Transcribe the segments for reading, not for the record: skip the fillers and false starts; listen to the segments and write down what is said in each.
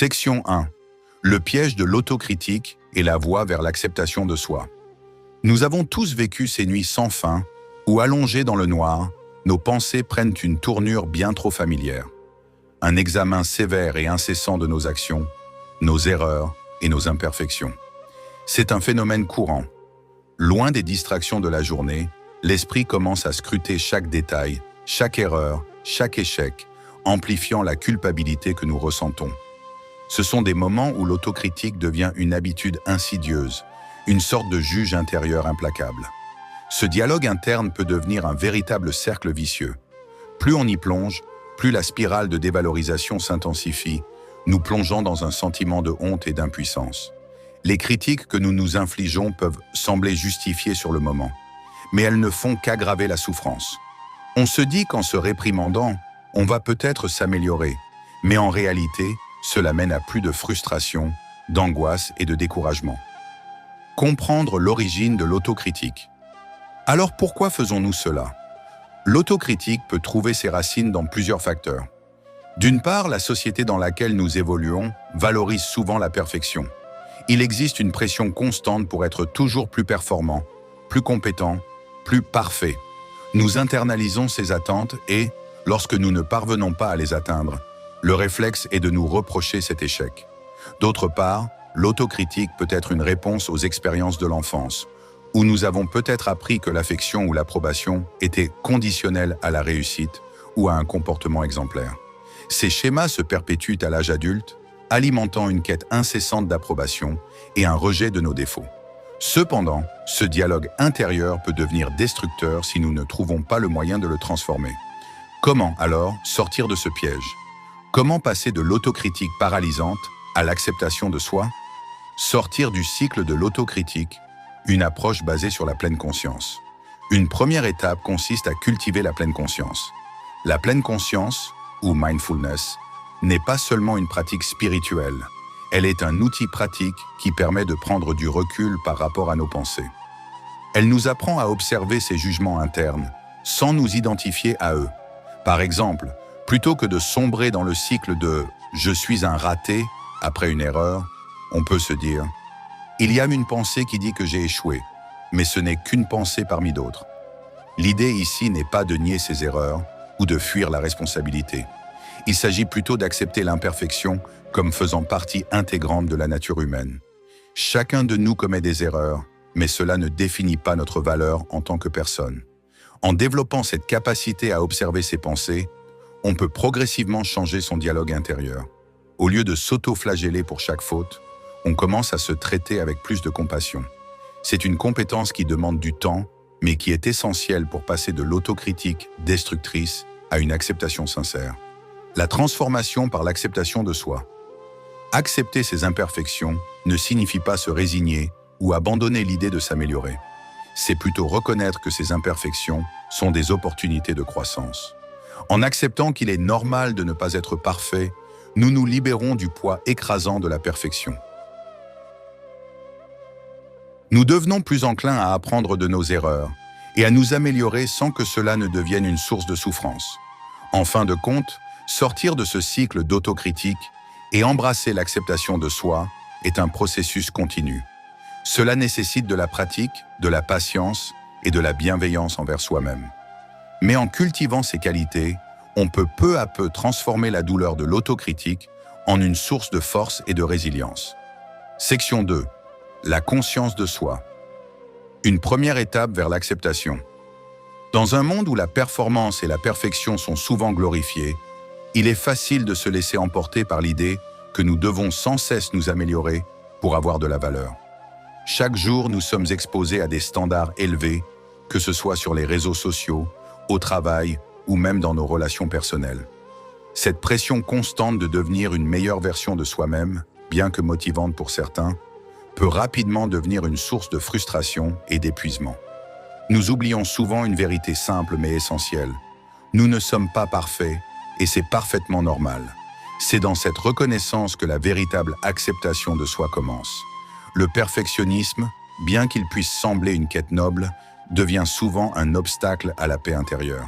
Section 1. Le piège de l'autocritique et la voie vers l'acceptation de soi. Nous avons tous vécu ces nuits sans fin où, allongés dans le noir, nos pensées prennent une tournure bien trop familière. Un examen sévère et incessant de nos actions, nos erreurs et nos imperfections. C'est un phénomène courant. Loin des distractions de la journée, l'esprit commence à scruter chaque détail, chaque erreur, chaque échec, amplifiant la culpabilité que nous ressentons. Ce sont des moments où l'autocritique devient une habitude insidieuse, une sorte de juge intérieur implacable. Ce dialogue interne peut devenir un véritable cercle vicieux. Plus on y plonge, plus la spirale de dévalorisation s'intensifie, nous plongeant dans un sentiment de honte et d'impuissance. Les critiques que nous nous infligeons peuvent sembler justifiées sur le moment, mais elles ne font qu'aggraver la souffrance. On se dit qu'en se réprimandant, on va peut-être s'améliorer, mais en réalité, cela mène à plus de frustration, d'angoisse et de découragement. Comprendre l'origine de l'autocritique. Alors pourquoi faisons-nous cela? L'autocritique peut trouver ses racines dans plusieurs facteurs. D'une part, la société dans laquelle nous évoluons valorise souvent la perfection. Il existe une pression constante pour être toujours plus performant, plus compétent, plus parfait. Nous internalisons ces attentes et, lorsque nous ne parvenons pas à les atteindre, le réflexe est de nous reprocher cet échec. D'autre part, l'autocritique peut être une réponse aux expériences de l'enfance, où nous avons peut-être appris que l'affection ou l'approbation étaient conditionnelles à la réussite ou à un comportement exemplaire. Ces schémas se perpétuent à l'âge adulte, alimentant une quête incessante d'approbation et un rejet de nos défauts. Cependant, ce dialogue intérieur peut devenir destructeur si nous ne trouvons pas le moyen de le transformer. Comment, alors, sortir de ce piège? Comment passer de l'autocritique paralysante à l'acceptation de soi? Sortir du cycle de l'autocritique, une approche basée sur la pleine conscience. Une première étape consiste à cultiver la pleine conscience. La pleine conscience, ou mindfulness, n'est pas seulement une pratique spirituelle. Elle est un outil pratique qui permet de prendre du recul par rapport à nos pensées. Elle nous apprend à observer ces jugements internes, sans nous identifier à eux. Par exemple, plutôt que de sombrer dans le cycle de « je suis un raté » après une erreur, on peut se dire « il y a une pensée qui dit que j'ai échoué, mais ce n'est qu'une pensée parmi d'autres ». L'idée ici n'est pas de nier ses erreurs ou de fuir la responsabilité. Il s'agit plutôt d'accepter l'imperfection comme faisant partie intégrante de la nature humaine. Chacun de nous commet des erreurs, mais cela ne définit pas notre valeur en tant que personne. En développant cette capacité à observer ses pensées, on peut progressivement changer son dialogue intérieur. Au lieu de s'auto-flageller pour chaque faute, on commence à se traiter avec plus de compassion. C'est une compétence qui demande du temps, mais qui est essentielle pour passer de l'autocritique destructrice à une acceptation sincère. La transformation par l'acceptation de soi. Accepter ses imperfections ne signifie pas se résigner ou abandonner l'idée de s'améliorer. C'est plutôt reconnaître que ces imperfections sont des opportunités de croissance. En acceptant qu'il est normal de ne pas être parfait, nous nous libérons du poids écrasant de la perfection. Nous devenons plus enclins à apprendre de nos erreurs et à nous améliorer sans que cela ne devienne une source de souffrance. En fin de compte, sortir de ce cycle d'autocritique et embrasser l'acceptation de soi est un processus continu. Cela nécessite de la pratique, de la patience et de la bienveillance envers soi-même. Mais en cultivant ces qualités, on peut peu à peu transformer la douleur de l'autocritique en une source de force et de résilience. Section 2. La conscience de soi. Une première étape vers l'acceptation. Dans un monde où la performance et la perfection sont souvent glorifiées, il est facile de se laisser emporter par l'idée que nous devons sans cesse nous améliorer pour avoir de la valeur. Chaque jour, nous sommes exposés à des standards élevés, que ce soit sur les réseaux sociaux, au travail ou même dans nos relations personnelles. Cette pression constante de devenir une meilleure version de soi-même, bien que motivante pour certains, peut rapidement devenir une source de frustration et d'épuisement. Nous oublions souvent une vérité simple mais essentielle. Nous ne sommes pas parfaits et c'est parfaitement normal. C'est dans cette reconnaissance que la véritable acceptation de soi commence. Le perfectionnisme, bien qu'il puisse sembler une quête noble, devient souvent un obstacle à la paix intérieure.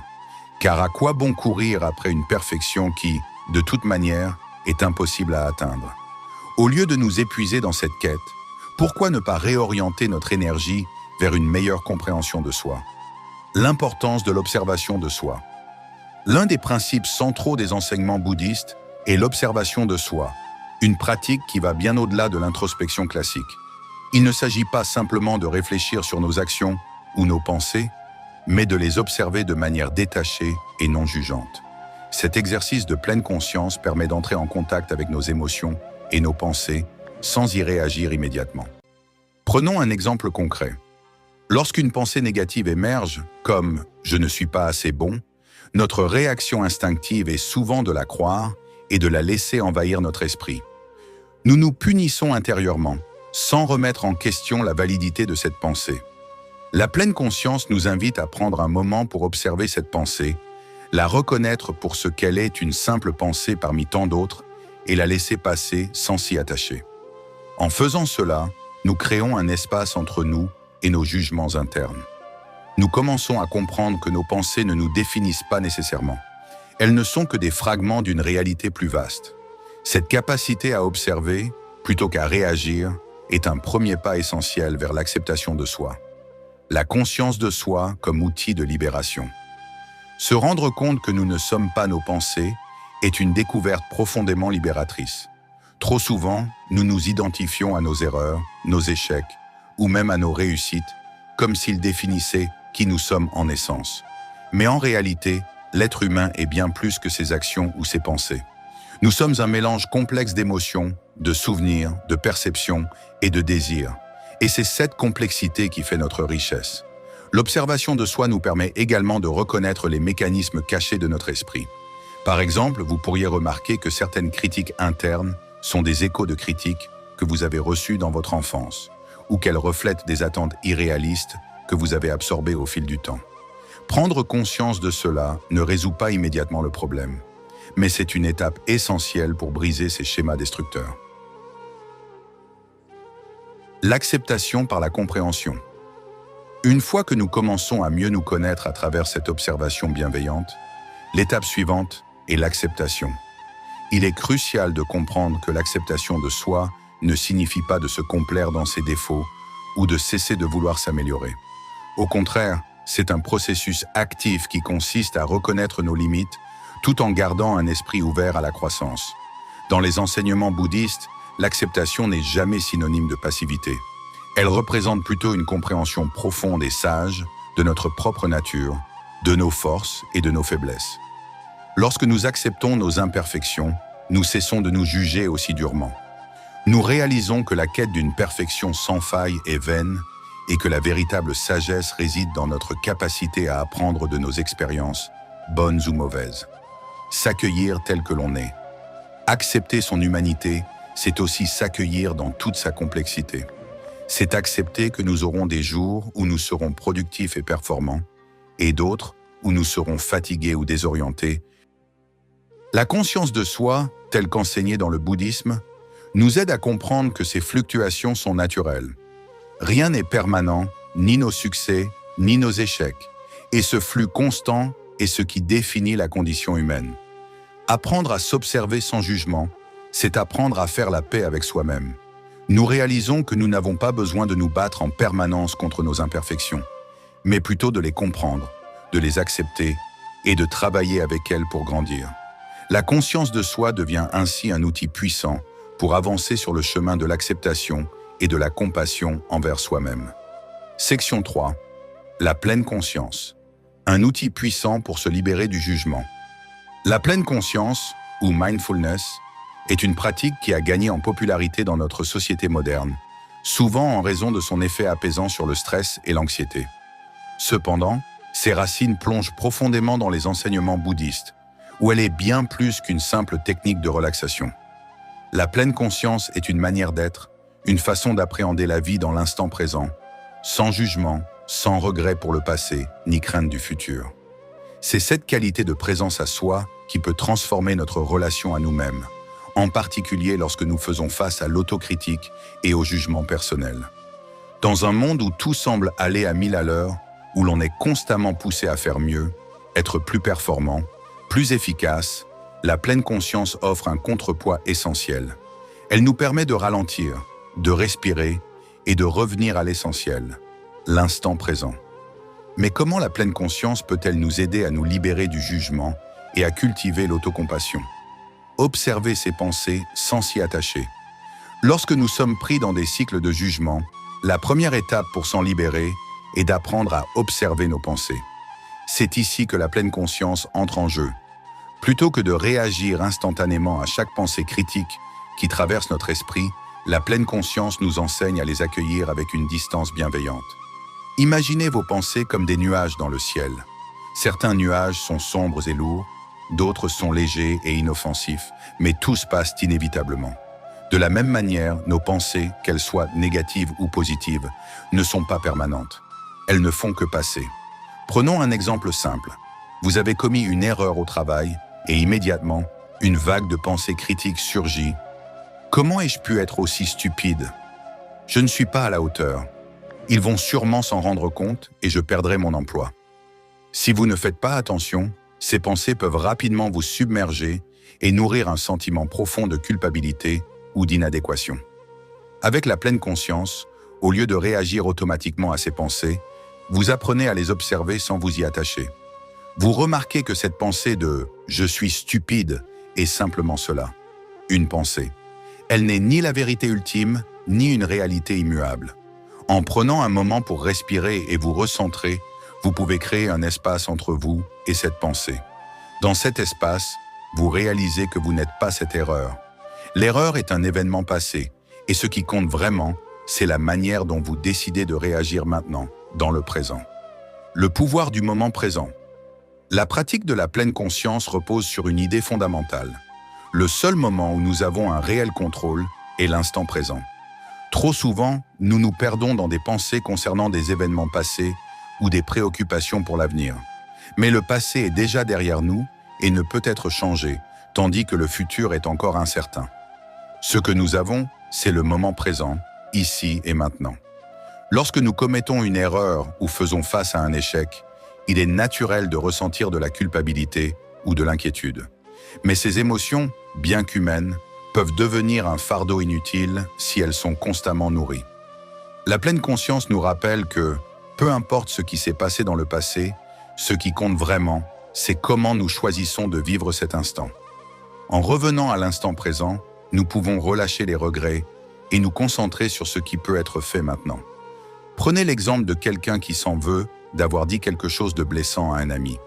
Car à quoi bon courir après une perfection qui, de toute manière, est impossible à atteindre? Au lieu de nous épuiser dans cette quête, pourquoi ne pas réorienter notre énergie vers une meilleure compréhension de soi? L'importance de l'observation de soi. L'un des principes centraux des enseignements bouddhistes est l'observation de soi, une pratique qui va bien au-delà de l'introspection classique. Il ne s'agit pas simplement de réfléchir sur nos actions ou nos pensées, mais de les observer de manière détachée et non jugeante. Cet exercice de pleine conscience permet d'entrer en contact avec nos émotions et nos pensées sans y réagir immédiatement. Prenons un exemple concret. Lorsqu'une pensée négative émerge, comme « je ne suis pas assez bon », notre réaction instinctive est souvent de la croire et de la laisser envahir notre esprit. Nous nous punissons intérieurement, sans remettre en question la validité de cette pensée. La pleine conscience nous invite à prendre un moment pour observer cette pensée, la reconnaître pour ce qu'elle est, une simple pensée parmi tant d'autres, et la laisser passer sans s'y attacher. En faisant cela, nous créons un espace entre nous et nos jugements internes. Nous commençons à comprendre que nos pensées ne nous définissent pas nécessairement. Elles ne sont que des fragments d'une réalité plus vaste. Cette capacité à observer, plutôt qu'à réagir, est un premier pas essentiel vers l'acceptation de soi. La conscience de soi comme outil de libération. Se rendre compte que nous ne sommes pas nos pensées est une découverte profondément libératrice. Trop souvent, nous nous identifions à nos erreurs, nos échecs, ou même à nos réussites, comme s'ils définissaient qui nous sommes en essence. Mais en réalité, l'être humain est bien plus que ses actions ou ses pensées. Nous sommes un mélange complexe d'émotions, de souvenirs, de perceptions et de désirs. Et c'est cette complexité qui fait notre richesse. L'observation de soi nous permet également de reconnaître les mécanismes cachés de notre esprit. Par exemple, vous pourriez remarquer que certaines critiques internes sont des échos de critiques que vous avez reçues dans votre enfance, ou qu'elles reflètent des attentes irréalistes que vous avez absorbées au fil du temps. Prendre conscience de cela ne résout pas immédiatement le problème, mais c'est une étape essentielle pour briser ces schémas destructeurs. L'acceptation par la compréhension. Une fois que nous commençons à mieux nous connaître à travers cette observation bienveillante, l'étape suivante est l'acceptation. Il est crucial de comprendre que l'acceptation de soi ne signifie pas de se complaire dans ses défauts ou de cesser de vouloir s'améliorer. Au contraire, c'est un processus actif qui consiste à reconnaître nos limites tout en gardant un esprit ouvert à la croissance. Dans les enseignements bouddhistes, l'acceptation n'est jamais synonyme de passivité. Elle représente plutôt une compréhension profonde et sage de notre propre nature, de nos forces et de nos faiblesses. Lorsque nous acceptons nos imperfections, nous cessons de nous juger aussi durement. Nous réalisons que la quête d'une perfection sans faille est vaine et que la véritable sagesse réside dans notre capacité à apprendre de nos expériences, bonnes ou mauvaises. S'accueillir tel que l'on est. Accepter son humanité, c'est aussi s'accueillir dans toute sa complexité. C'est accepter que nous aurons des jours où nous serons productifs et performants, et d'autres où nous serons fatigués ou désorientés. La conscience de soi, telle qu'enseignée dans le bouddhisme, nous aide à comprendre que ces fluctuations sont naturelles. Rien n'est permanent, ni nos succès, ni nos échecs, et ce flux constant est ce qui définit la condition humaine. Apprendre à s'observer sans jugement, c'est apprendre à faire la paix avec soi-même. Nous réalisons que nous n'avons pas besoin de nous battre en permanence contre nos imperfections, mais plutôt de les comprendre, de les accepter et de travailler avec elles pour grandir. La conscience de soi devient ainsi un outil puissant pour avancer sur le chemin de l'acceptation et de la compassion envers soi-même. Section 3. La pleine conscience. Un outil puissant pour se libérer du jugement. La pleine conscience, ou mindfulness, est une pratique qui a gagné en popularité dans notre société moderne, souvent en raison de son effet apaisant sur le stress et l'anxiété. Cependant, ses racines plongent profondément dans les enseignements bouddhistes, où elle est bien plus qu'une simple technique de relaxation. La pleine conscience est une manière d'être, une façon d'appréhender la vie dans l'instant présent, sans jugement, sans regret pour le passé, ni crainte du futur. C'est cette qualité de présence à soi qui peut transformer notre relation à nous-mêmes, en particulier lorsque nous faisons face à l'autocritique et au jugement personnel. Dans un monde où tout semble aller à 1000 à l'heure, où l'on est constamment poussé à faire mieux, être plus performant, plus efficace, la pleine conscience offre un contrepoids essentiel. Elle nous permet de ralentir, de respirer et de revenir à l'essentiel, l'instant présent. Mais comment la pleine conscience peut-elle nous aider à nous libérer du jugement et à cultiver l'autocompassion? Observer ses pensées sans s'y attacher. Lorsque nous sommes pris dans des cycles de jugement, la première étape pour s'en libérer est d'apprendre à observer nos pensées. C'est ici que la pleine conscience entre en jeu. Plutôt que de réagir instantanément à chaque pensée critique qui traverse notre esprit, la pleine conscience nous enseigne à les accueillir avec une distance bienveillante. Imaginez vos pensées comme des nuages dans le ciel. Certains nuages sont sombres et lourds, d'autres sont légers et inoffensifs, mais tous passent inévitablement. De la même manière, nos pensées, qu'elles soient négatives ou positives, ne sont pas permanentes. Elles ne font que passer. Prenons un exemple simple. Vous avez commis une erreur au travail et immédiatement, une vague de pensées critiques surgit. Comment ai-je pu être aussi stupide? Je ne suis pas à la hauteur. Ils vont sûrement s'en rendre compte et je perdrai mon emploi. Si vous ne faites pas attention, ces pensées peuvent rapidement vous submerger et nourrir un sentiment profond de culpabilité ou d'inadéquation. Avec la pleine conscience, au lieu de réagir automatiquement à ces pensées, vous apprenez à les observer sans vous y attacher. Vous remarquez que cette pensée de « je suis stupide » est simplement cela, une pensée. Elle n'est ni la vérité ultime, ni une réalité immuable. En prenant un moment pour respirer et vous recentrer, vous pouvez créer un espace entre vous et cette pensée. Dans cet espace, vous réalisez que vous n'êtes pas cette erreur. L'erreur est un événement passé, et ce qui compte vraiment, c'est la manière dont vous décidez de réagir maintenant, dans le présent. Le pouvoir du moment présent. La pratique de la pleine conscience repose sur une idée fondamentale. Le seul moment où nous avons un réel contrôle est l'instant présent. Trop souvent, nous nous perdons dans des pensées concernant des événements passés ou des préoccupations pour l'avenir. Mais le passé est déjà derrière nous et ne peut être changé, tandis que le futur est encore incertain. Ce que nous avons, c'est le moment présent, ici et maintenant. Lorsque nous commettons une erreur ou faisons face à un échec, il est naturel de ressentir de la culpabilité ou de l'inquiétude. Mais ces émotions, bien qu'humaines, peuvent devenir un fardeau inutile si elles sont constamment nourries. La pleine conscience nous rappelle que, peu importe ce qui s'est passé dans le passé, ce qui compte vraiment, c'est comment nous choisissons de vivre cet instant. En revenant à l'instant présent, nous pouvons relâcher les regrets et nous concentrer sur ce qui peut être fait maintenant. Prenez l'exemple de quelqu'un qui s'en veut d'avoir dit quelque chose de blessant à un ami.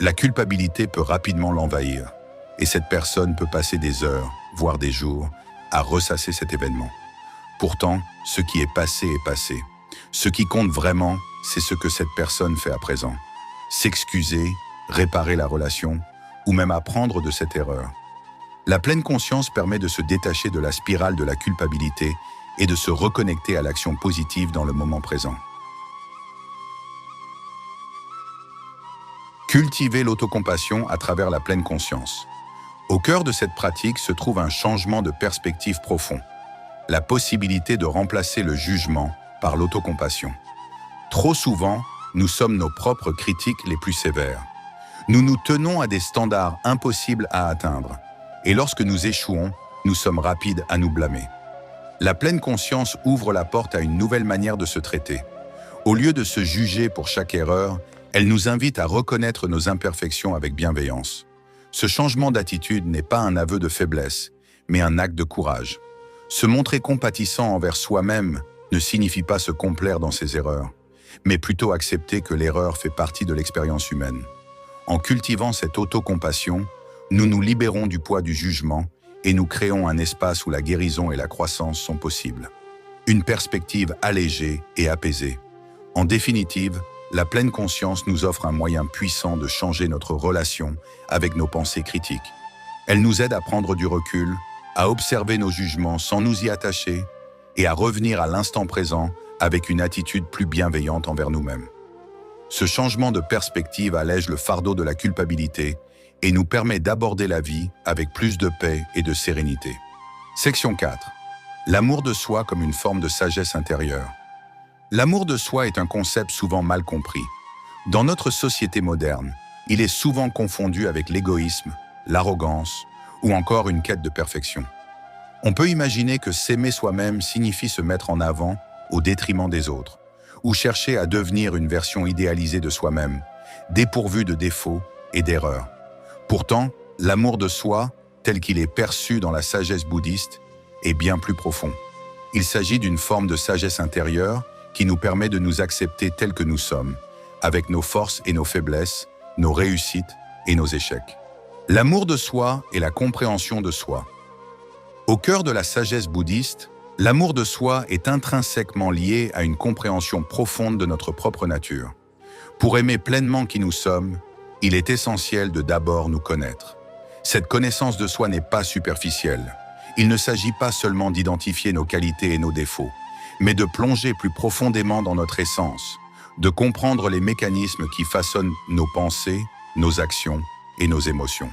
La culpabilité peut rapidement l'envahir, et cette personne peut passer des heures, voire des jours, à ressasser cet événement. Pourtant, ce qui est passé est passé. Ce qui compte vraiment, c'est ce que cette personne fait à présent. S'excuser, réparer la relation, ou même apprendre de cette erreur. La pleine conscience permet de se détacher de la spirale de la culpabilité et de se reconnecter à l'action positive dans le moment présent. Cultiver l'autocompassion à travers la pleine conscience. Au cœur de cette pratique se trouve un changement de perspective profond, la possibilité de remplacer le jugement par l'autocompassion. Trop souvent, nous sommes nos propres critiques les plus sévères. Nous nous tenons à des standards impossibles à atteindre, et lorsque nous échouons, nous sommes rapides à nous blâmer. La pleine conscience ouvre la porte à une nouvelle manière de se traiter. Au lieu de se juger pour chaque erreur, elle nous invite à reconnaître nos imperfections avec bienveillance. Ce changement d'attitude n'est pas un aveu de faiblesse, mais un acte de courage. Se montrer compatissant envers soi-même ne signifie pas se complaire dans ses erreurs, mais plutôt accepter que l'erreur fait partie de l'expérience humaine. En cultivant cette autocompassion, nous nous libérons du poids du jugement et nous créons un espace où la guérison et la croissance sont possibles. Une perspective allégée et apaisée. En définitive, la pleine conscience nous offre un moyen puissant de changer notre relation avec nos pensées critiques. Elle nous aide à prendre du recul, à observer nos jugements sans nous y attacher et à revenir à l'instant présent avec une attitude plus bienveillante envers nous-mêmes. Ce changement de perspective allège le fardeau de la culpabilité et nous permet d'aborder la vie avec plus de paix et de sérénité. Section 4. L'amour de soi comme une forme de sagesse intérieure. L'amour de soi est un concept souvent mal compris. Dans notre société moderne, il est souvent confondu avec l'égoïsme, l'arrogance ou encore une quête de perfection. On peut imaginer que s'aimer soi-même signifie se mettre en avant au détriment des autres, ou chercher à devenir une version idéalisée de soi-même, dépourvue de défauts et d'erreurs. Pourtant, l'amour de soi, tel qu'il est perçu dans la sagesse bouddhiste, est bien plus profond. Il s'agit d'une forme de sagesse intérieure qui nous permet de nous accepter tels que nous sommes, avec nos forces et nos faiblesses, nos réussites et nos échecs. L'amour de soi et la compréhension de soi. Au cœur de la sagesse bouddhiste, l'amour de soi est intrinsèquement lié à une compréhension profonde de notre propre nature. Pour aimer pleinement qui nous sommes, il est essentiel de d'abord nous connaître. Cette connaissance de soi n'est pas superficielle. Il ne s'agit pas seulement d'identifier nos qualités et nos défauts, mais de plonger plus profondément dans notre essence, de comprendre les mécanismes qui façonnent nos pensées, nos actions et nos émotions.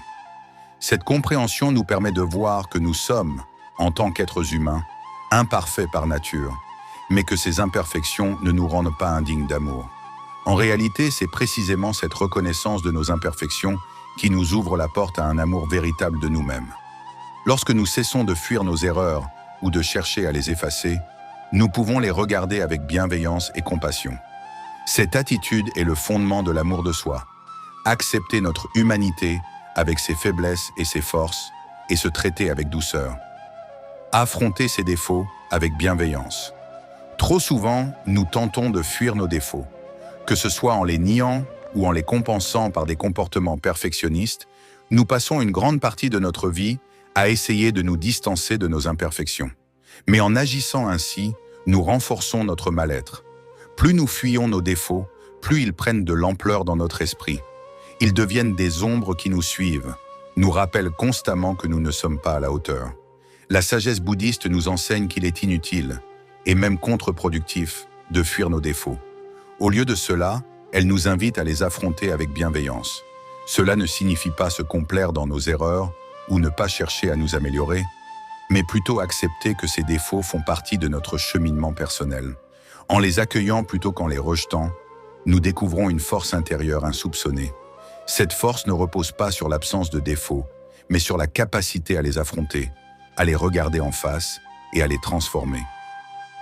Cette compréhension nous permet de voir que nous sommes, en tant qu'êtres humains, imparfaits par nature, mais que ces imperfections ne nous rendent pas indignes d'amour. En réalité, c'est précisément cette reconnaissance de nos imperfections qui nous ouvre la porte à un amour véritable de nous-mêmes. Lorsque nous cessons de fuir nos erreurs ou de chercher à les effacer, nous pouvons les regarder avec bienveillance et compassion. Cette attitude est le fondement de l'amour de soi. Accepter notre humanité avec ses faiblesses et ses forces et se traiter avec douceur. Affronter ses défauts avec bienveillance. Trop souvent, nous tentons de fuir nos défauts. Que ce soit en les niant ou en les compensant par des comportements perfectionnistes, nous passons une grande partie de notre vie à essayer de nous distancer de nos imperfections. Mais en agissant ainsi, nous renforçons notre mal-être. Plus nous fuyons nos défauts, plus ils prennent de l'ampleur dans notre esprit. Ils deviennent des ombres qui nous suivent, nous rappellent constamment que nous ne sommes pas à la hauteur. La sagesse bouddhiste nous enseigne qu'il est inutile, et même contre-productif, de fuir nos défauts. Au lieu de cela, elle nous invite à les affronter avec bienveillance. Cela ne signifie pas se complaire dans nos erreurs ou ne pas chercher à nous améliorer, mais plutôt accepter que ces défauts font partie de notre cheminement personnel. En les accueillant plutôt qu'en les rejetant, nous découvrons une force intérieure insoupçonnée. Cette force ne repose pas sur l'absence de défauts, mais sur la capacité à les affronter, à les regarder en face et à les transformer.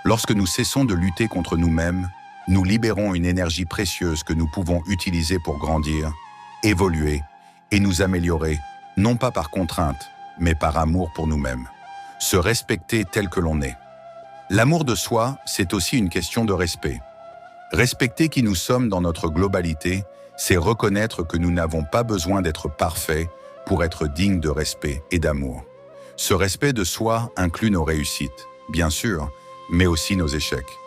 Lorsque nous cessons de lutter contre nous-mêmes, nous libérons une énergie précieuse que nous pouvons utiliser pour grandir, évoluer et nous améliorer, non pas par contrainte, mais par amour pour nous-mêmes. Se respecter tel que l'on est. L'amour de soi, c'est aussi une question de respect. Respecter qui nous sommes dans notre globalité, c'est reconnaître que nous n'avons pas besoin d'être parfaits pour être dignes de respect et d'amour. Ce respect de soi inclut nos réussites, bien sûr, mais aussi nos échecs.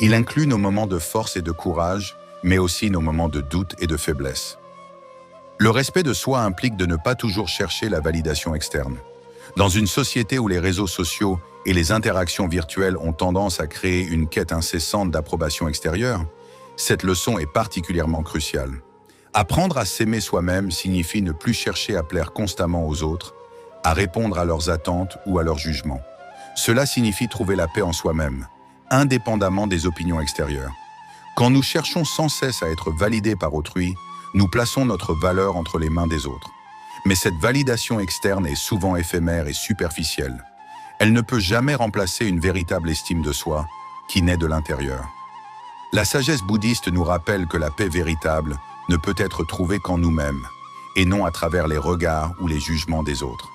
Il inclut nos moments de force et de courage, mais aussi nos moments de doute et de faiblesse. Le respect de soi implique de ne pas toujours chercher la validation externe. Dans une société où les réseaux sociaux et les interactions virtuelles ont tendance à créer une quête incessante d'approbation extérieure, cette leçon est particulièrement cruciale. Apprendre à s'aimer soi-même signifie ne plus chercher à plaire constamment aux autres, à répondre à leurs attentes ou à leurs jugements. Cela signifie trouver la paix en soi-même, indépendamment des opinions extérieures. Quand nous cherchons sans cesse à être validés par autrui, nous plaçons notre valeur entre les mains des autres. Mais cette validation externe est souvent éphémère et superficielle. Elle ne peut jamais remplacer une véritable estime de soi qui naît de l'intérieur. La sagesse bouddhiste nous rappelle que la paix véritable ne peut être trouvée qu'en nous-mêmes, et non à travers les regards ou les jugements des autres.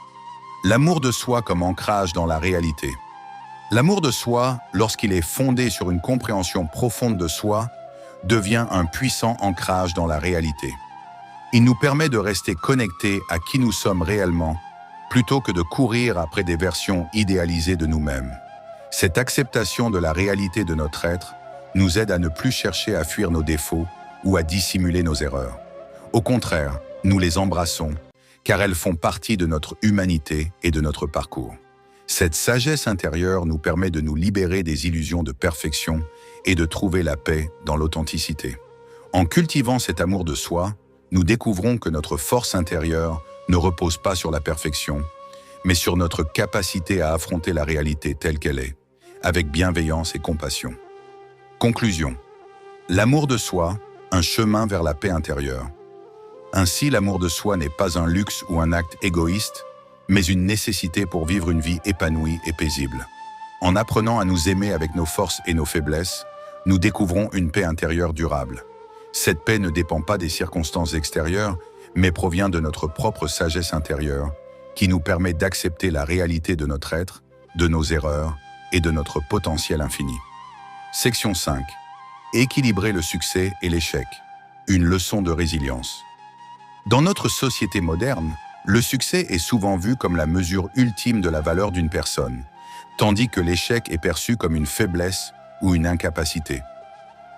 L'amour de soi comme ancrage dans la réalité. L'amour de soi, lorsqu'il est fondé sur une compréhension profonde de soi, devient un puissant ancrage dans la réalité. Il nous permet de rester connectés à qui nous sommes réellement, plutôt que de courir après des versions idéalisées de nous-mêmes. Cette acceptation de la réalité de notre être nous aide à ne plus chercher à fuir nos défauts ou à dissimuler nos erreurs. Au contraire, nous les embrassons, car elles font partie de notre humanité et de notre parcours. Cette sagesse intérieure nous permet de nous libérer des illusions de perfection et de trouver la paix dans l'authenticité. En cultivant cet amour de soi, nous découvrons que notre force intérieure ne repose pas sur la perfection, mais sur notre capacité à affronter la réalité telle qu'elle est, avec bienveillance et compassion. Conclusion. L'amour de soi, un chemin vers la paix intérieure. Ainsi, l'amour de soi n'est pas un luxe ou un acte égoïste, mais une nécessité pour vivre une vie épanouie et paisible. En apprenant à nous aimer avec nos forces et nos faiblesses, nous découvrons une paix intérieure durable. Cette paix ne dépend pas des circonstances extérieures, mais provient de notre propre sagesse intérieure, qui nous permet d'accepter la réalité de notre être, de nos erreurs et de notre potentiel infini. Section 5. Équilibrer le succès et l'échec. Une leçon de résilience. Dans notre société moderne, le succès est souvent vu comme la mesure ultime de la valeur d'une personne, tandis que l'échec est perçu comme une faiblesse ou une incapacité.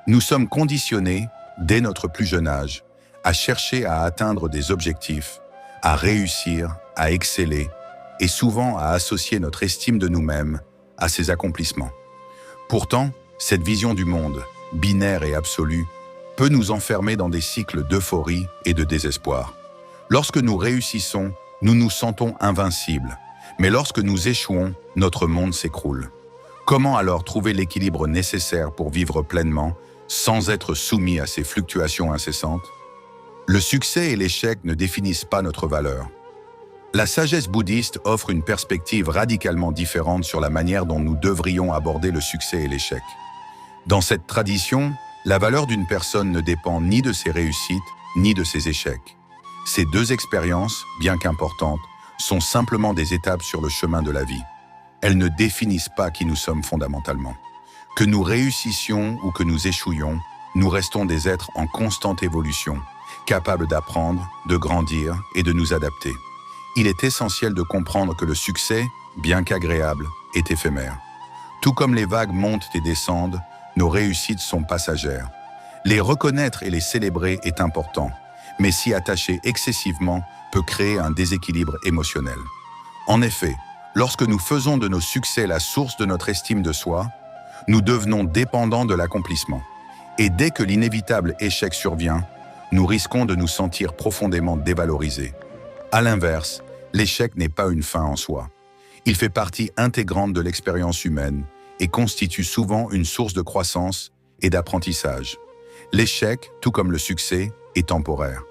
Nous sommes conditionnés, dès notre plus jeune âge, à chercher à atteindre des objectifs, à réussir, à exceller, et souvent à associer notre estime de nous-mêmes à ces accomplissements. Pourtant, cette vision du monde, binaire et absolue, peut nous enfermer dans des cycles d'euphorie et de désespoir. Lorsque nous réussissons, nous nous sentons invincibles, mais lorsque nous échouons, notre monde s'écroule. Comment alors trouver l'équilibre nécessaire pour vivre pleinement, sans être soumis à ces fluctuations incessantes? Le succès et l'échec ne définissent pas notre valeur. La sagesse bouddhiste offre une perspective radicalement différente sur la manière dont nous devrions aborder le succès et l'échec. Dans cette tradition, la valeur d'une personne ne dépend ni de ses réussites, ni de ses échecs. Ces deux expériences, bien qu'importantes, sont simplement des étapes sur le chemin de la vie. Elles ne définissent pas qui nous sommes fondamentalement. Que nous réussissions ou que nous échouions, nous restons des êtres en constante évolution, capables d'apprendre, de grandir et de nous adapter. Il est essentiel de comprendre que le succès, bien qu'agréable, est éphémère. Tout comme les vagues montent et descendent, nos réussites sont passagères. Les reconnaître et les célébrer est important, mais s'y attacher excessivement peut créer un déséquilibre émotionnel. En effet, lorsque nous faisons de nos succès la source de notre estime de soi, nous devenons dépendants de l'accomplissement. Et dès que l'inévitable échec survient, nous risquons de nous sentir profondément dévalorisés. À l'inverse, l'échec n'est pas une fin en soi. Il fait partie intégrante de l'expérience humaine et constitue souvent une source de croissance et d'apprentissage. L'échec, tout comme le succès, est temporaire.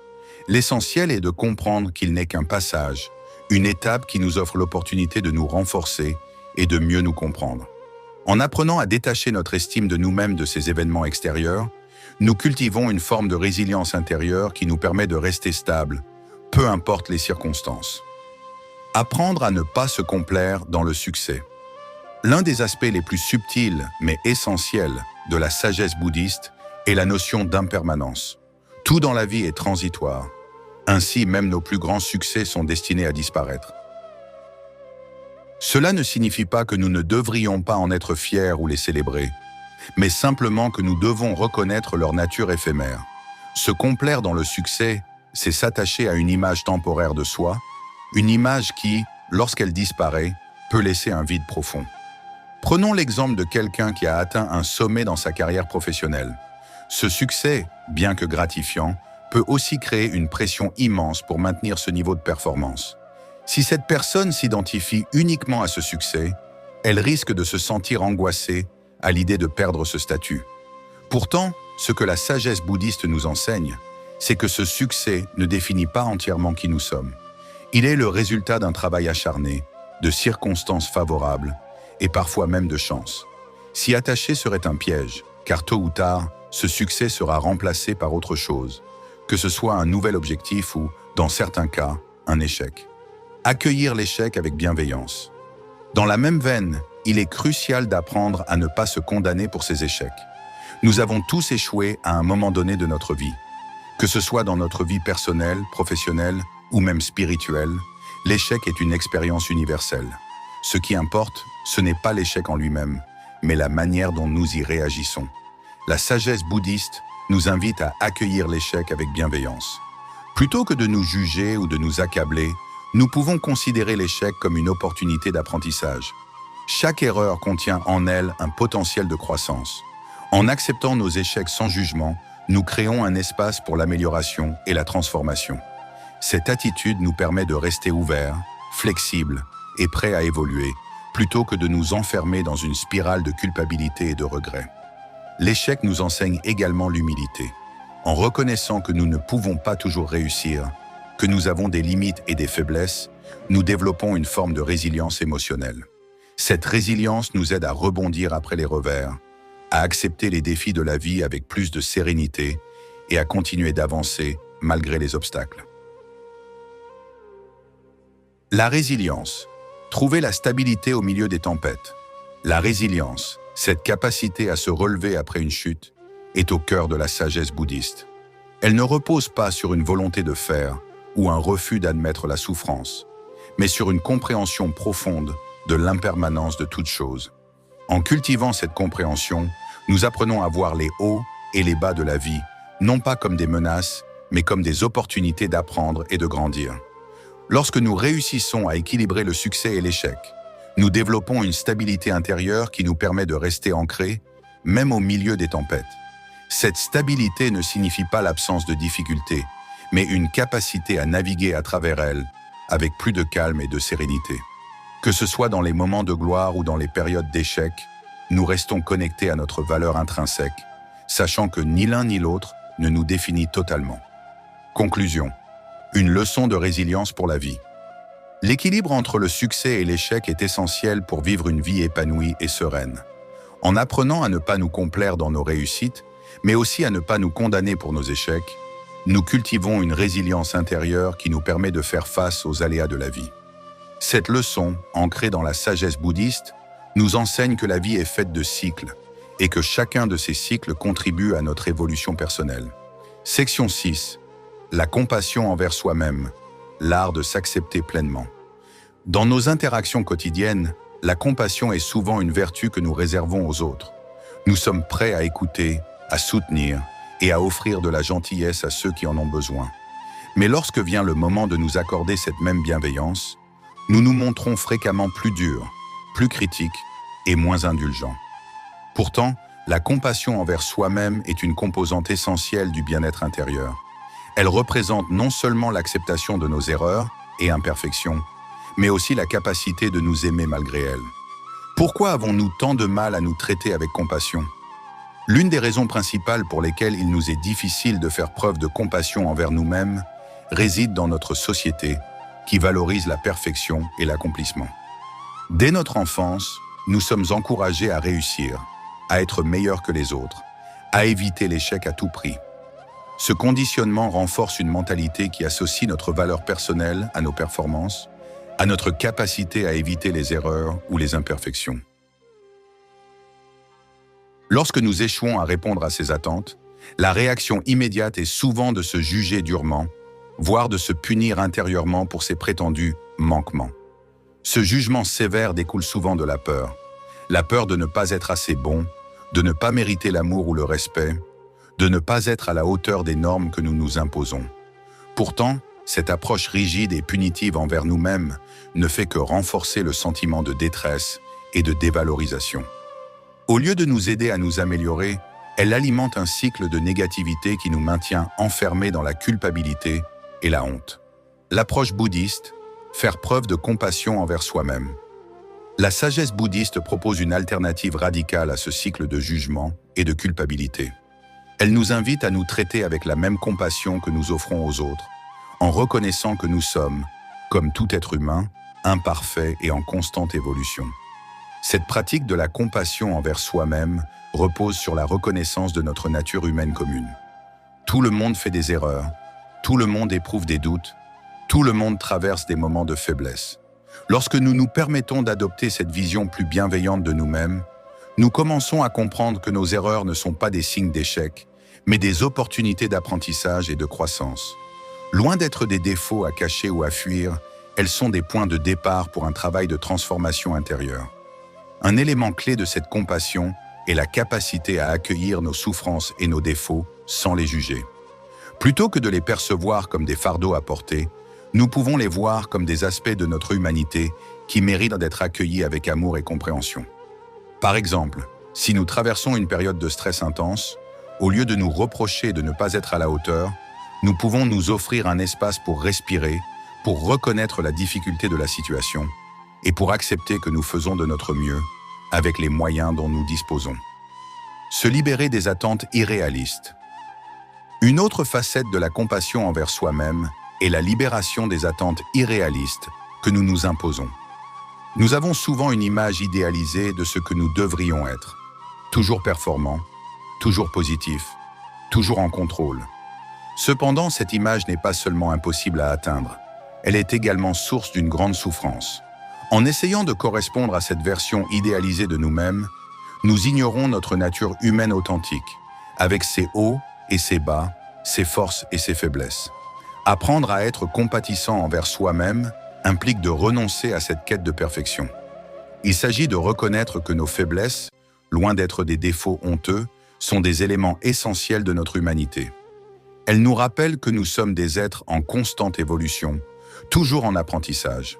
L'essentiel est de comprendre qu'il n'est qu'un passage, une étape qui nous offre l'opportunité de nous renforcer et de mieux nous comprendre. En apprenant à détacher notre estime de nous-mêmes de ces événements extérieurs, nous cultivons une forme de résilience intérieure qui nous permet de rester stables, peu importe les circonstances. Apprendre à ne pas se complaire dans le succès. L'un des aspects les plus subtils mais essentiels de la sagesse bouddhiste est la notion d'impermanence. Tout dans la vie est transitoire. Ainsi, même nos plus grands succès sont destinés à disparaître. Cela ne signifie pas que nous ne devrions pas en être fiers ou les célébrer, mais simplement que nous devons reconnaître leur nature éphémère. Se complaire dans le succès, c'est s'attacher à une image temporaire de soi, une image qui, lorsqu'elle disparaît, peut laisser un vide profond. Prenons l'exemple de quelqu'un qui a atteint un sommet dans sa carrière professionnelle. Ce succès, bien que gratifiant, peut aussi créer une pression immense pour maintenir ce niveau de performance. Si cette personne s'identifie uniquement à ce succès, elle risque de se sentir angoissée à l'idée de perdre ce statut. Pourtant, ce que la sagesse bouddhiste nous enseigne, c'est que ce succès ne définit pas entièrement qui nous sommes. Il est le résultat d'un travail acharné, de circonstances favorables et parfois même de chance. S'y attacher serait un piège, car tôt ou tard, ce succès sera remplacé par autre chose, que ce soit un nouvel objectif ou, dans certains cas, un échec. Accueillir l'échec avec bienveillance. Dans la même veine, il est crucial d'apprendre à ne pas se condamner pour ces échecs. Nous avons tous échoué à un moment donné de notre vie. Que ce soit dans notre vie personnelle, professionnelle ou même spirituelle, l'échec est une expérience universelle. Ce qui importe, ce n'est pas l'échec en lui-même, mais la manière dont nous y réagissons. La sagesse bouddhiste nous invite à accueillir l'échec avec bienveillance. Plutôt que de nous juger ou de nous accabler, nous pouvons considérer l'échec comme une opportunité d'apprentissage. Chaque erreur contient en elle un potentiel de croissance. En acceptant nos échecs sans jugement, nous créons un espace pour l'amélioration et la transformation. Cette attitude nous permet de rester ouverts, flexibles et prêts à évoluer, plutôt que de nous enfermer dans une spirale de culpabilité et de regret. L'échec nous enseigne également l'humilité. En reconnaissant que nous ne pouvons pas toujours réussir, que nous avons des limites et des faiblesses, nous développons une forme de résilience émotionnelle. Cette résilience nous aide à rebondir après les revers, à accepter les défis de la vie avec plus de sérénité et à continuer d'avancer malgré les obstacles. La résilience. Trouver la stabilité au milieu des tempêtes. La résilience, cette capacité à se relever après une chute, est au cœur de la sagesse bouddhiste. Elle ne repose pas sur une volonté de faire ou un refus d'admettre la souffrance, mais sur une compréhension profonde de l'impermanence de toute chose. En cultivant cette compréhension, nous apprenons à voir les hauts et les bas de la vie, non pas comme des menaces, mais comme des opportunités d'apprendre et de grandir. Lorsque nous réussissons à équilibrer le succès et l'échec, nous développons une stabilité intérieure qui nous permet de rester ancrés, même au milieu des tempêtes. Cette stabilité ne signifie pas l'absence de difficultés, mais une capacité à naviguer à travers elles avec plus de calme et de sérénité. Que ce soit dans les moments de gloire ou dans les périodes d'échec, nous restons connectés à notre valeur intrinsèque, sachant que ni l'un ni l'autre ne nous définit totalement. Conclusion. Une leçon de résilience pour la vie. L'équilibre entre le succès et l'échec est essentiel pour vivre une vie épanouie et sereine. En apprenant à ne pas nous complaire dans nos réussites, mais aussi à ne pas nous condamner pour nos échecs, nous cultivons une résilience intérieure qui nous permet de faire face aux aléas de la vie. Cette leçon, ancrée dans la sagesse bouddhiste, nous enseigne que la vie est faite de cycles et que chacun de ces cycles contribue à notre évolution personnelle. Section 6. La compassion envers soi-même, l'art de s'accepter pleinement. Dans nos interactions quotidiennes, la compassion est souvent une vertu que nous réservons aux autres. Nous sommes prêts à écouter, à soutenir et à offrir de la gentillesse à ceux qui en ont besoin. Mais lorsque vient le moment de nous accorder cette même bienveillance, nous nous montrons fréquemment plus durs, plus critiques et moins indulgents. Pourtant, la compassion envers soi-même est une composante essentielle du bien-être intérieur. Elle représente non seulement l'acceptation de nos erreurs et imperfections, mais aussi la capacité de nous aimer malgré elles. Pourquoi avons-nous tant de mal à nous traiter avec compassion ? L'une des raisons principales pour lesquelles il nous est difficile de faire preuve de compassion envers nous-mêmes réside dans notre société qui valorise la perfection et l'accomplissement. Dès notre enfance, nous sommes encouragés à réussir, à être meilleurs que les autres, à éviter l'échec à tout prix. Ce conditionnement renforce une mentalité qui associe notre valeur personnelle à nos performances, à notre capacité à éviter les erreurs ou les imperfections. Lorsque nous échouons à répondre à ces attentes, la réaction immédiate est souvent de se juger durement, voire de se punir intérieurement pour ses prétendus manquements. Ce jugement sévère découle souvent de la peur de ne pas être assez bon, de ne pas mériter l'amour ou le respect, de ne pas être à la hauteur des normes que nous nous imposons. Pourtant, cette approche rigide et punitive envers nous-mêmes ne fait que renforcer le sentiment de détresse et de dévalorisation. Au lieu de nous aider à nous améliorer, elle alimente un cycle de négativité qui nous maintient enfermés dans la culpabilité et la honte. L'approche bouddhiste, faire preuve de compassion envers soi-même. La sagesse bouddhiste propose une alternative radicale à ce cycle de jugement et de culpabilité. Elle nous invite à nous traiter avec la même compassion que nous offrons aux autres, en reconnaissant que nous sommes, comme tout être humain, imparfaits et en constante évolution. Cette pratique de la compassion envers soi-même repose sur la reconnaissance de notre nature humaine commune. Tout le monde fait des erreurs, tout le monde éprouve des doutes, tout le monde traverse des moments de faiblesse. Lorsque nous nous permettons d'adopter cette vision plus bienveillante de nous-mêmes, nous commençons à comprendre que nos erreurs ne sont pas des signes d'échec, mais des opportunités d'apprentissage et de croissance. Loin d'être des défauts à cacher ou à fuir, elles sont des points de départ pour un travail de transformation intérieure. Un élément clé de cette compassion est la capacité à accueillir nos souffrances et nos défauts sans les juger. Plutôt que de les percevoir comme des fardeaux à porter, nous pouvons les voir comme des aspects de notre humanité qui méritent d'être accueillis avec amour et compréhension. Par exemple, si nous traversons une période de stress intense, au lieu de nous reprocher de ne pas être à la hauteur, nous pouvons nous offrir un espace pour respirer, pour reconnaître la difficulté de la situation et pour accepter que nous faisons de notre mieux avec les moyens dont nous disposons. Se libérer des attentes irréalistes. Une autre facette de la compassion envers soi-même est la libération des attentes irréalistes que nous nous imposons. Nous avons souvent une image idéalisée de ce que nous devrions être. Toujours performant, toujours positif, toujours en contrôle. Cependant, cette image n'est pas seulement impossible à atteindre, elle est également source d'une grande souffrance. En essayant de correspondre à cette version idéalisée de nous-mêmes, nous ignorons notre nature humaine authentique, avec ses hauts et ses bas, ses forces et ses faiblesses. Apprendre à être compatissant envers soi-même implique de renoncer à cette quête de perfection. Il s'agit de reconnaître que nos faiblesses, loin d'être des défauts honteux, sont des éléments essentiels de notre humanité. Elles nous rappellent que nous sommes des êtres en constante évolution, toujours en apprentissage.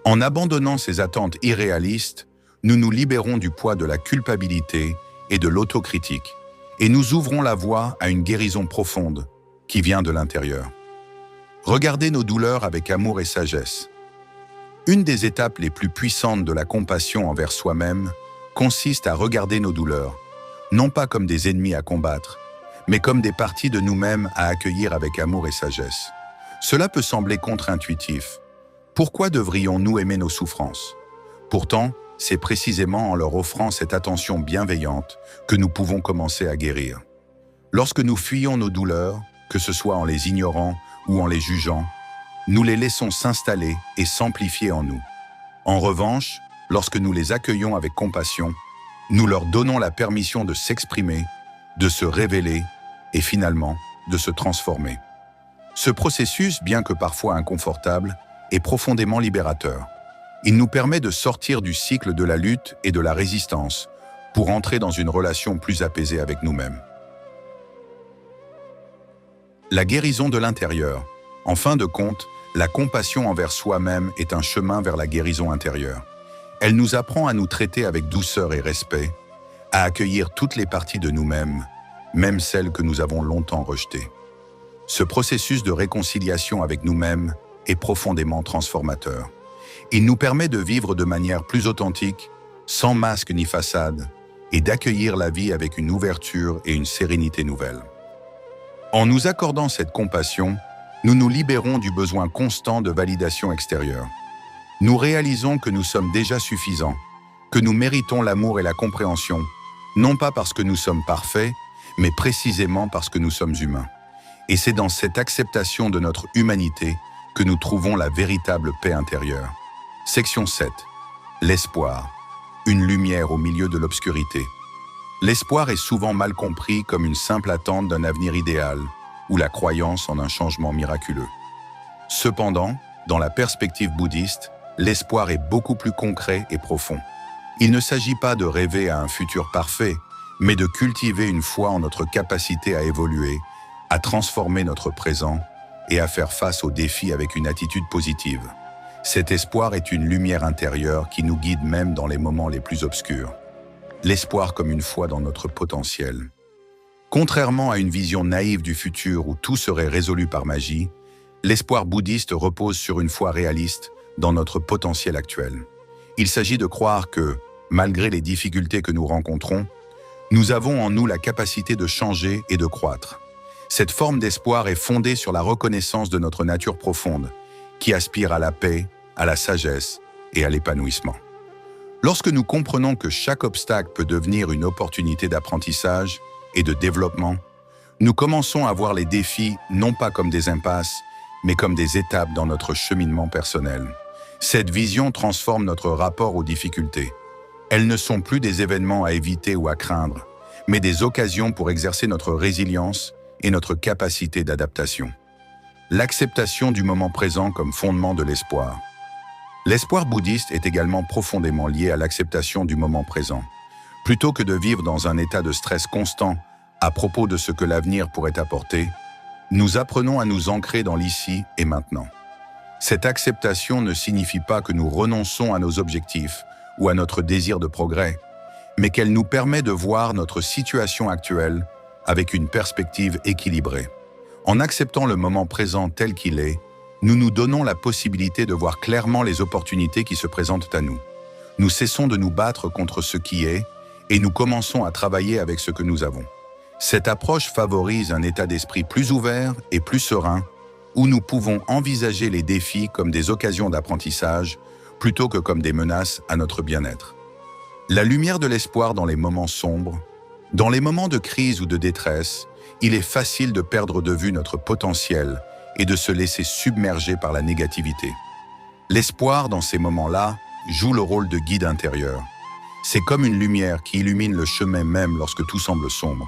En abandonnant ces attentes irréalistes, nous nous libérons du poids de la culpabilité et de l'autocritique, et nous ouvrons la voie à une guérison profonde qui vient de l'intérieur. Regardez nos douleurs avec amour et sagesse. Une des étapes les plus puissantes de la compassion envers soi-même consiste à regarder nos douleurs, non pas comme des ennemis à combattre, mais comme des parties de nous-mêmes à accueillir avec amour et sagesse. Cela peut sembler contre-intuitif. Pourquoi devrions-nous aimer nos souffrances? Pourtant, c'est précisément en leur offrant cette attention bienveillante que nous pouvons commencer à guérir. Lorsque nous fuyons nos douleurs, que ce soit en les ignorant ou en les jugeant, nous les laissons s'installer et s'amplifier en nous. En revanche, lorsque nous les accueillons avec compassion, nous leur donnons la permission de s'exprimer, de se révéler et finalement de se transformer. Ce processus, bien que parfois inconfortable, est profondément libérateur. Il nous permet de sortir du cycle de la lutte et de la résistance pour entrer dans une relation plus apaisée avec nous-mêmes. La guérison de l'intérieur. En fin de compte, la compassion envers soi-même est un chemin vers la guérison intérieure. Elle nous apprend à nous traiter avec douceur et respect, à accueillir toutes les parties de nous-mêmes, même celles que nous avons longtemps rejetées. Ce processus de réconciliation avec nous-mêmes est profondément transformateur. Il nous permet de vivre de manière plus authentique, sans masque ni façade, et d'accueillir la vie avec une ouverture et une sérénité nouvelle. En nous accordant cette compassion, nous nous libérons du besoin constant de validation extérieure. Nous réalisons que nous sommes déjà suffisants, que nous méritons l'amour et la compréhension, non pas parce que nous sommes parfaits, mais précisément parce que nous sommes humains. Et c'est dans cette acceptation de notre humanité que nous trouvons la véritable paix intérieure. Section 7. L'espoir. Une lumière au milieu de l'obscurité. L'espoir est souvent mal compris comme une simple attente d'un avenir idéal ou la croyance en un changement miraculeux. Cependant, dans la perspective bouddhiste, l'espoir est beaucoup plus concret et profond. Il ne s'agit pas de rêver à un futur parfait, mais de cultiver une foi en notre capacité à évoluer, à transformer notre présent et à faire face aux défis avec une attitude positive. Cet espoir est une lumière intérieure qui nous guide même dans les moments les plus obscurs. L'espoir comme une foi dans notre potentiel. Contrairement à une vision naïve du futur où tout serait résolu par magie, l'espoir bouddhiste repose sur une foi réaliste dans notre potentiel actuel. Il s'agit de croire que, malgré les difficultés que nous rencontrons, nous avons en nous la capacité de changer et de croître. Cette forme d'espoir est fondée sur la reconnaissance de notre nature profonde, qui aspire à la paix, à la sagesse et à l'épanouissement. Lorsque nous comprenons que chaque obstacle peut devenir une opportunité d'apprentissage et de développement, nous commençons à voir les défis non pas comme des impasses, mais comme des étapes dans notre cheminement personnel. Cette vision transforme notre rapport aux difficultés. Elles ne sont plus des événements à éviter ou à craindre, mais des occasions pour exercer notre résilience et notre capacité d'adaptation. L'acceptation du moment présent comme fondement de l'espoir. L'espoir bouddhiste est également profondément lié à l'acceptation du moment présent. Plutôt que de vivre dans un état de stress constant à propos de ce que l'avenir pourrait apporter, nous apprenons à nous ancrer dans l'ici et maintenant. Cette acceptation ne signifie pas que nous renonçons à nos objectifs ou à notre désir de progrès, mais qu'elle nous permet de voir notre situation actuelle avec une perspective équilibrée. En acceptant le moment présent tel qu'il est, nous nous donnons la possibilité de voir clairement les opportunités qui se présentent à nous. Nous cessons de nous battre contre ce qui est et nous commençons à travailler avec ce que nous avons. Cette approche favorise un état d'esprit plus ouvert et plus serein, où nous pouvons envisager les défis comme des occasions d'apprentissage plutôt que comme des menaces à notre bien-être. La lumière de l'espoir dans les moments sombres, dans les moments de crise ou de détresse, il est facile de perdre de vue notre potentiel et de se laisser submerger par la négativité. L'espoir, dans ces moments-là, joue le rôle de guide intérieur. C'est comme une lumière qui illumine le chemin même lorsque tout semble sombre.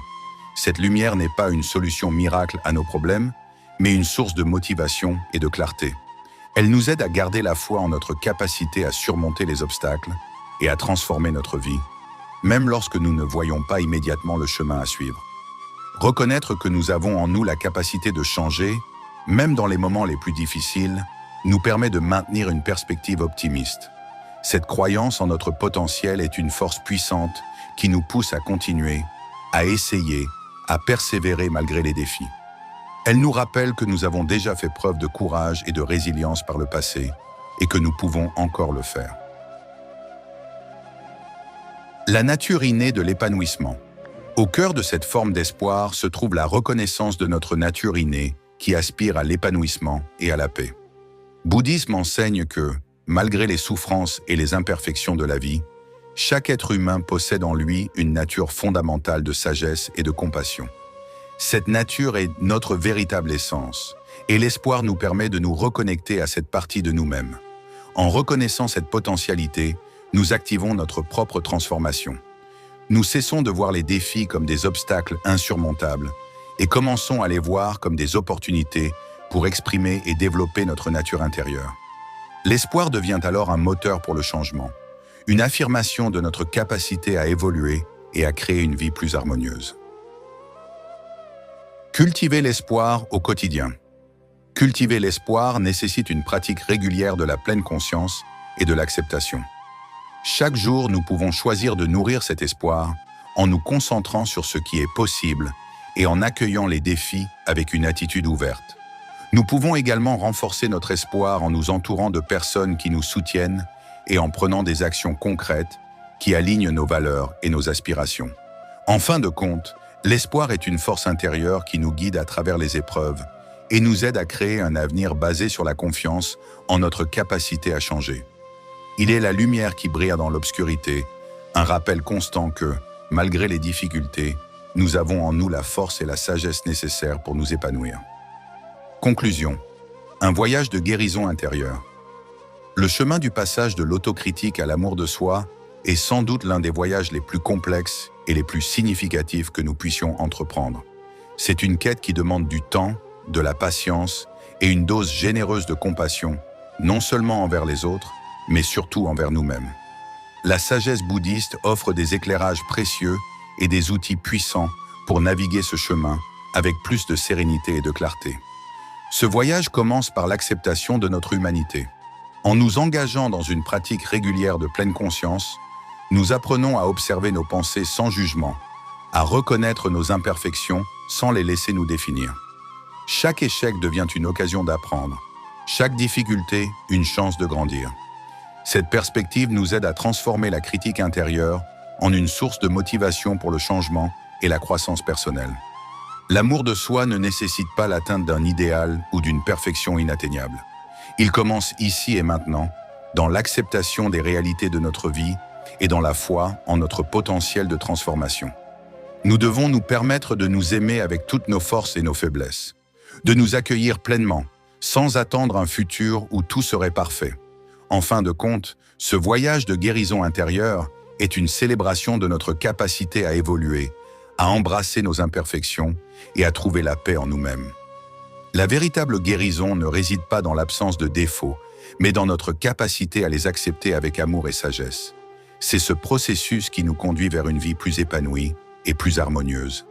Cette lumière n'est pas une solution miracle à nos problèmes, mais une source de motivation et de clarté. Elle nous aide à garder la foi en notre capacité à surmonter les obstacles et à transformer notre vie, même lorsque nous ne voyons pas immédiatement le chemin à suivre. Reconnaître que nous avons en nous la capacité de changer, même dans les moments les plus difficiles, nous permet de maintenir une perspective optimiste. Cette croyance en notre potentiel est une force puissante qui nous pousse à continuer, à essayer, à persévérer malgré les défis. Elle nous rappelle que nous avons déjà fait preuve de courage et de résilience par le passé et que nous pouvons encore le faire. La nature innée de l'épanouissement. Au cœur de cette forme d'espoir se trouve la reconnaissance de notre nature innée qui aspire à l'épanouissement et à la paix. Bouddhisme enseigne que, malgré les souffrances et les imperfections de la vie, chaque être humain possède en lui une nature fondamentale de sagesse et de compassion. Cette nature est notre véritable essence, et l'espoir nous permet de nous reconnecter à cette partie de nous-mêmes. En reconnaissant cette potentialité, nous activons notre propre transformation. Nous cessons de voir les défis comme des obstacles insurmontables et commençons à les voir comme des opportunités pour exprimer et développer notre nature intérieure. L'espoir devient alors un moteur pour le changement, une affirmation de notre capacité à évoluer et à créer une vie plus harmonieuse. Cultiver l'espoir au quotidien. Cultiver l'espoir nécessite une pratique régulière de la pleine conscience et de l'acceptation. Chaque jour, nous pouvons choisir de nourrir cet espoir en nous concentrant sur ce qui est possible et en accueillant les défis avec une attitude ouverte. Nous pouvons également renforcer notre espoir en nous entourant de personnes qui nous soutiennent et en prenant des actions concrètes qui alignent nos valeurs et nos aspirations. En fin de compte, l'espoir est une force intérieure qui nous guide à travers les épreuves et nous aide à créer un avenir basé sur la confiance en notre capacité à changer. Il est la lumière qui brille dans l'obscurité, un rappel constant que, malgré les difficultés, nous avons en nous la force et la sagesse nécessaires pour nous épanouir. Conclusion. Un voyage de guérison intérieure. Le chemin du passage de l'autocritique à l'amour de soi est sans doute l'un des voyages les plus complexes et les plus significatifs que nous puissions entreprendre. C'est une quête qui demande du temps, de la patience et une dose généreuse de compassion, non seulement envers les autres, mais surtout envers nous-mêmes. La sagesse bouddhiste offre des éclairages précieux et des outils puissants pour naviguer ce chemin avec plus de sérénité et de clarté. Ce voyage commence par l'acceptation de notre humanité. En nous engageant dans une pratique régulière de pleine conscience, nous apprenons à observer nos pensées sans jugement, à reconnaître nos imperfections sans les laisser nous définir. Chaque échec devient une occasion d'apprendre, chaque difficulté une chance de grandir. Cette perspective nous aide à transformer la critique intérieure en une source de motivation pour le changement et la croissance personnelle. L'amour de soi ne nécessite pas l'atteinte d'un idéal ou d'une perfection inatteignable. Il commence ici et maintenant, dans l'acceptation des réalités de notre vie et dans la foi en notre potentiel de transformation. Nous devons nous permettre de nous aimer avec toutes nos forces et nos faiblesses, de nous accueillir pleinement, sans attendre un futur où tout serait parfait. En fin de compte, ce voyage de guérison intérieure est une célébration de notre capacité à évoluer, à embrasser nos imperfections et à trouver la paix en nous-mêmes. La véritable guérison ne réside pas dans l'absence de défauts, mais dans notre capacité à les accepter avec amour et sagesse. C'est ce processus qui nous conduit vers une vie plus épanouie et plus harmonieuse,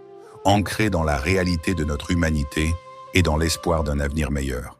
ancrée dans la réalité de notre humanité et dans l'espoir d'un avenir meilleur.